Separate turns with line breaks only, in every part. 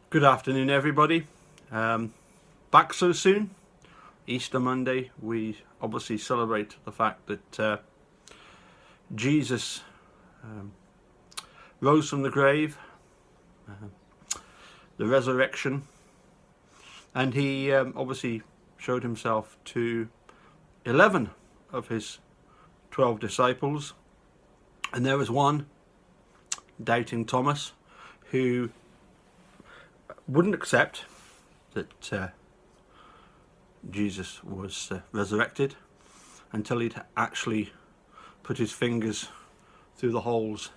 Good afternoon, everybody. Back so soon. Easter Monday, we obviously celebrate the fact that Jesus rose from the grave, the resurrection, and he obviously showed himself to 11 of his 12 disciples. And there was one, doubting Thomas, who wouldn't accept that Jesus was resurrected until he'd actually put his fingers through the holes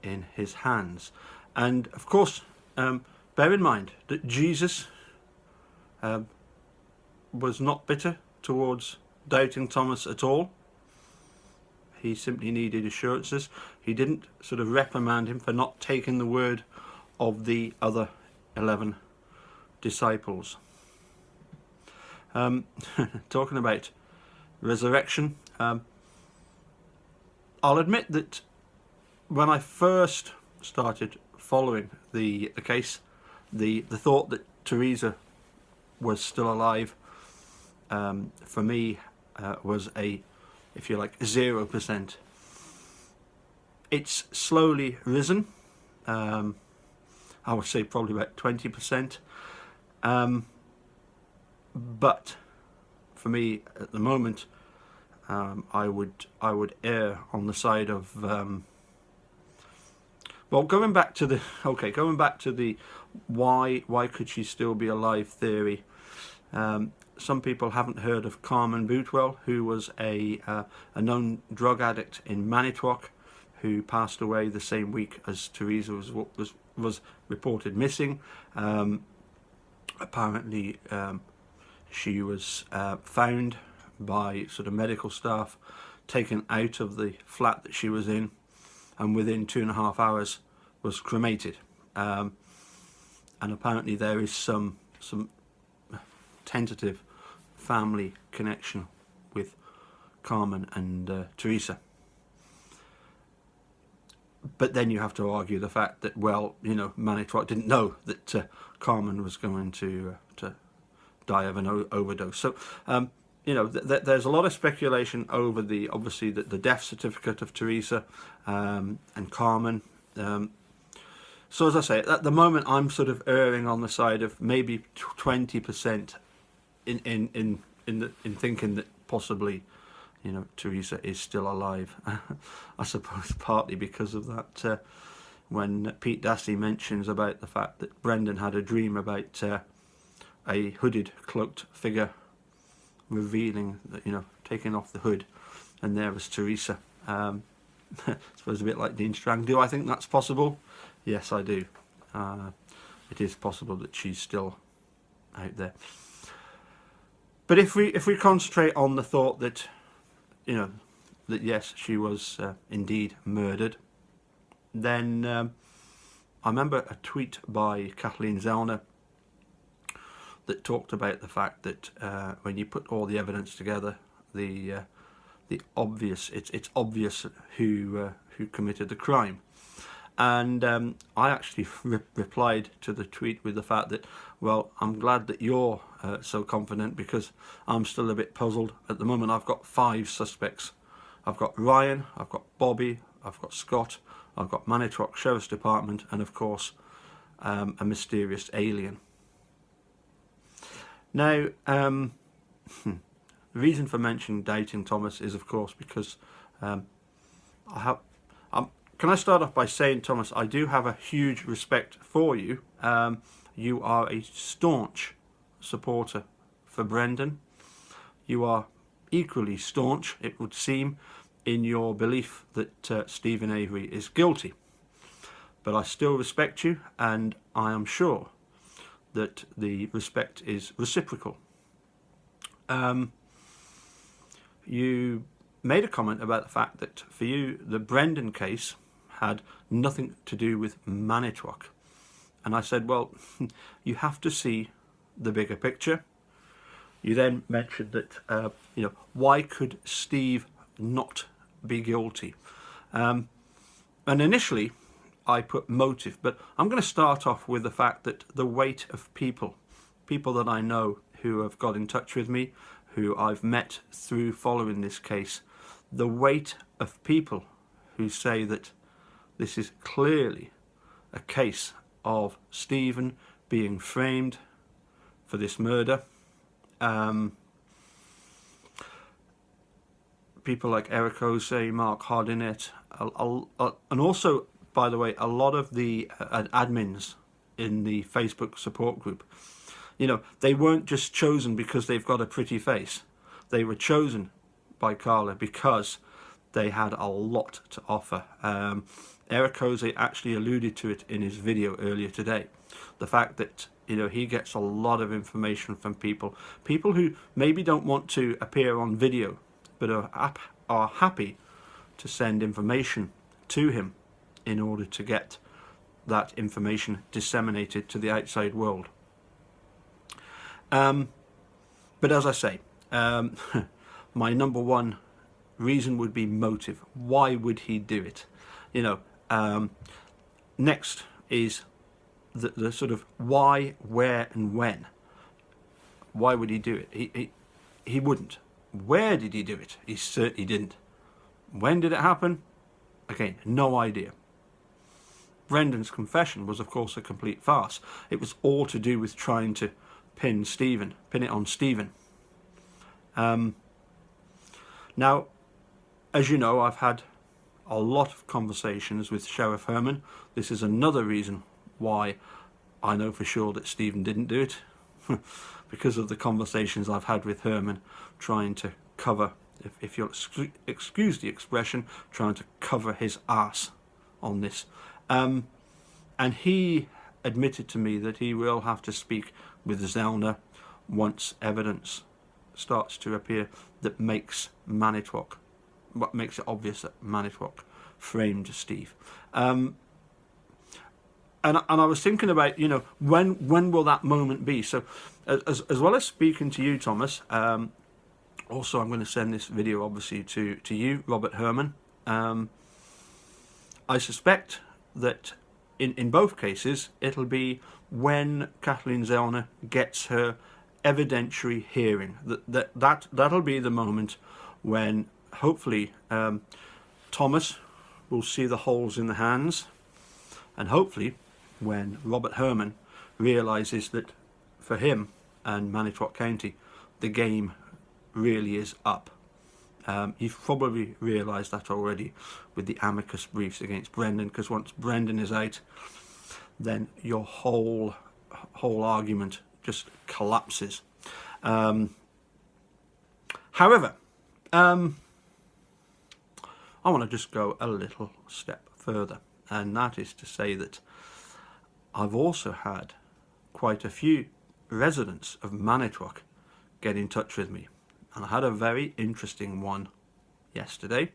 in his hands. And of course, bear in mind that Jesus was not bitter towards doubting Thomas at all. He simply needed assurances. He didn't sort of reprimand him for not taking the word of the other 11 disciples. Talking about resurrection, I'll admit that when I first started following the case, the thought that Teresa was still alive, for me, was a, if you like, 0%. It's slowly risen. I would say probably about 20%. But for me at the moment, I would err on the side of going back to the why could she still be alive theory. Some people haven't heard of Carmen Bootwell, who was a known drug addict in Manitowoc, who passed away the same week as Teresa was reported missing. Apparently, she was found by sort of medical staff, taken out of the flat that she was in, and within 2.5 hours was cremated. And apparently there is some tentative family connection with Carmen and Teresa. But then you have to argue the fact that, Manitowoc didn't know that Carmen was going to die of an overdose. So, there's a lot of speculation over the death certificate of Teresa and Carmen. So as I say, at the moment, I'm sort of erring on the side of maybe 20% in thinking that possibly, Teresa is still alive. I suppose partly because of that, when Pete Dassey mentions about the fact that Brendan had a dream about a hooded, cloaked figure revealing that, taking off the hood, and there was Teresa. I suppose a bit like Dean Strang. Do I think that's possible? Yes, I do. It is possible that she's still out there. But if we concentrate on the thought that, that yes, she was indeed murdered, then I remember a tweet by Kathleen Zellner that talked about the fact that when you put all the evidence together, it's obvious who committed the crime. And I actually replied to the tweet with the fact that, well, I'm glad that you're so confident, because I'm still a bit puzzled. At the moment, I've got 5 suspects. I've got Ryan, I've got Bobby, I've got Scott, I've got Manitowoc Sheriff's Department, and of course, a mysterious alien. Now, the reason for mentioning doubting Thomas is, of course, because can I start off by saying, Thomas, I do have a huge respect for you. You are a staunch supporter for Brendan. You are equally staunch, it would seem, in your belief that Steven Avery is guilty. But I still respect you, and I am sure that the respect is reciprocal. You made a comment about the fact that for you, the Brendan case had nothing to do with Manitowoc. And I said, well, you have to see the bigger picture. You then mentioned that, why could Steve not be guilty? And initially, I put motive, but I'm going to start off with the fact that the weight of people that I know who have got in touch with me, who I've met through following this case, the weight of people who say that this is clearly a case of Stephen being framed for this murder. People like Eric Osei, Mark Hardinett, and also, by the way, a lot of the admins in the Facebook support group. You know, they weren't just chosen because they've got a pretty face. They were chosen by Carla because they had a lot to offer. Eric Osei actually alluded to it in his video earlier today. The fact that, you know, he gets a lot of information from people who maybe don't want to appear on video, but are happy to send information to him in order to get that information disseminated to the outside world. But as I say, my number one reason would be motive. Why would he do it? You know, next is the sort of why, where, and when. Why would he do it? He wouldn't. Where did he do it? He certainly didn't. When did it happen? Again, no idea. Brendan's confession was, of course, a complete farce. It was all to do with trying to pin it on Stephen. Now, as you know, I've had a lot of conversations with Sheriff Herman. This is another reason why I know for sure that Stephen didn't do it. Because of the conversations I've had with Herman, trying to cover, if you'll excuse the expression, trying to cover his arse on this. And he admitted to me that he will have to speak with Zellner once evidence starts to appear that makes Manitowoc, what makes it obvious that Manitowoc framed Steve. And I was thinking about, you know, when will that moment be? So as well as speaking to you, Thomas, also I'm going to send this video obviously to you, Robert Herman. I suspect that in both cases it'll be when Kathleen Zellner gets her evidentiary hearing. That'll be the moment when hopefully Thomas will see the holes in the hands, and hopefully when Robert Herman realises that for him and Manitowoc County the game really is up. You've probably realised that already with the amicus briefs against Brendan, because once Brendan is out, then your whole argument just collapses. However, I want to just go a little step further, and that is to say that I've also had quite a few residents of Manitowoc get in touch with me, and I had a very interesting one yesterday.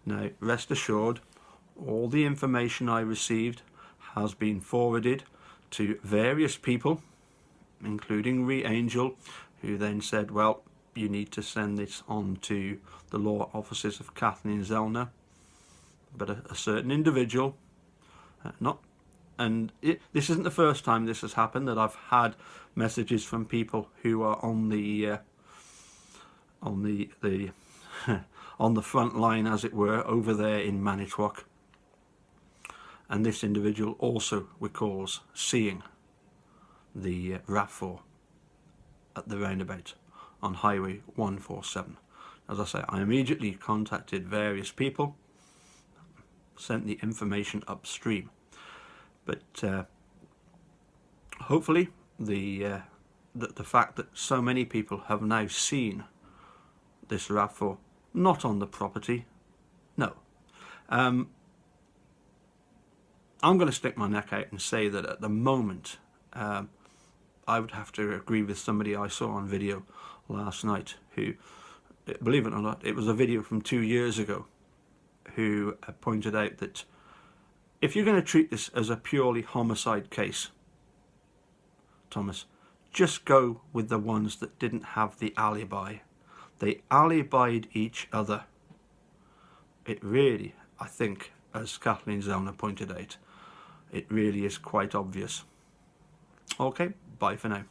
Now, rest assured, all the information I received has been forwarded to various people, including Ree Angel, who then said, well, you need to send this on to the law offices of Kathleen Zellner. But a certain individual, this isn't the first time this has happened, that I've had messages from people who are on the on the front line, as it were, over there in Manitowoc. And this individual also recalls seeing the RAV4 at the roundabout on Highway 147. As I say, I immediately contacted various people, sent the information upstream. But hopefully the fact that so many people have now seen this RAV4, not on the property, no. I'm going to stick my neck out and say that at the moment, I would have to agree with somebody I saw on video last night who, believe it or not, it was a video from 2 years ago, who pointed out that if you're going to treat this as a purely homicide case, Thomas, just go with the ones that didn't have the alibi. They alibied each other. It really, I think, as Kathleen Zellner pointed out, it really is quite obvious. Okay, bye for now.